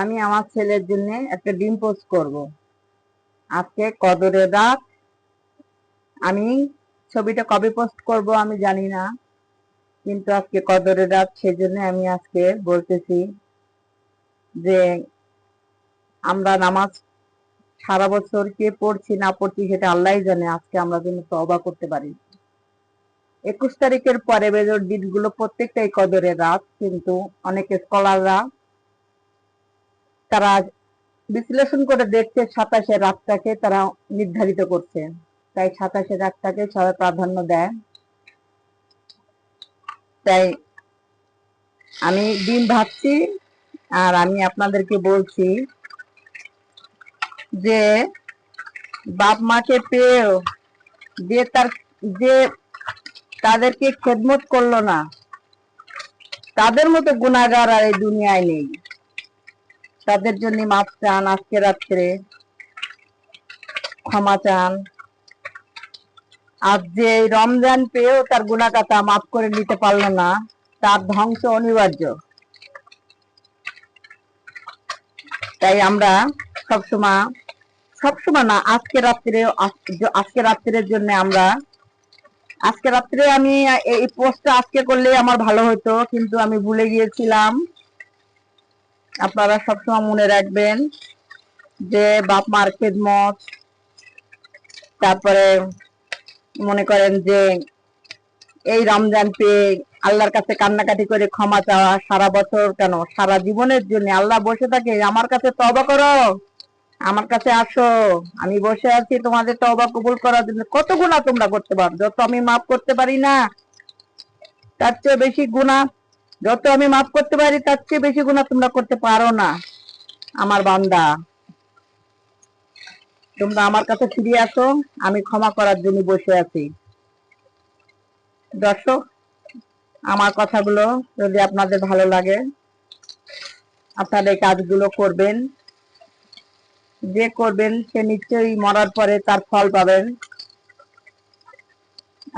আমি আমার ছেলের জন্য একটা ডিম পোস্ট করব। আজকে কদরের রাত। আমি ছবিটা কবে পোস্ট করব আমি জানি না, কিন্তু আজকে কদরের রাত, সেজন্য আমি আজকে বলতেছি যে আমরা নামাজ সারা বছর কে পড়ছি না পড়ছি সেটা আল্লাহই জানে। আজকে আমরা যেন তওবা করতে পারি। 21 তারিখের পরে বেজোর দিনগুলো প্রত্যেকটাই কদরের রাত, কিন্তু অনেক স্কলাররা তারা বিশ্লেষণ করে দেখছে 27 রাতটাকে তারা নির্ধারিত করছে, তাই 27 রাতটাকে সবাই প্রাধান্য দেয়। তাই আমি দিন ভাবছি, আর আমি আপনাদেরকে বলছি যে বাপ মাকে পেয়েও যে তাদেরকে খেদমত করলো না, তাদের মতো গুনাহগার আর এই দুনিয়ায় নেই। তাদের জন্য মাফ চান, আজকে রাত্রে ক্ষমা চান। আর যে রমজান পেয়েও তার গুনাহগাতা মাফ করে নিতে পারলো না, তার ধ্বংস অনিবার্য। তাই আমরা সবসময় না, আজকে রাত্রের জন্য আমরা আজকে রাত্রে আমি এই পোস্টটা আজকে করলে আমার ভালো হতো, কিন্তু আমি ভুলে গিয়েছিলাম। আপনারা সবসময় মনে রাখবেন যে বাপ মার খেদমত, তারপরে মনে করেন যে এই রমজান পেয়ে আল্লাহর কাছে কান্নাকাটি করে ক্ষমা চাওয়া, সারা বছর কেন সারা জীবনের জন্য আল্লাহ বসে থাকে আমার কাছে তওবা করো, আমার কাছে আসো, আমি বসে আছি তোমাদের তওবা কবুল করার জন্য। কত গুনাহ তোমরা করতে পারো, যত আমি মাফ করতে পারি না তার চেয়ে বেশি গুনাহ, যত আমি মাফ করতে পারি তার চেয়ে বেশি গুনাহ তোমরা করতে পারো না। আমার বান্দা, তোমরা আমার কাছে ফিরে আসো, আমি ক্ষমা করার জন্য বসে আছি। দর্শক, আমার কথাগুলো যদি আপনাদের ভালো লাগে, আপনারা এই কাজগুলো করবেন। যে করবেন সে নিশ্চয়ই মরার পরে তার ফল পাবেন।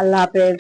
আল্লাহ হাফেজ।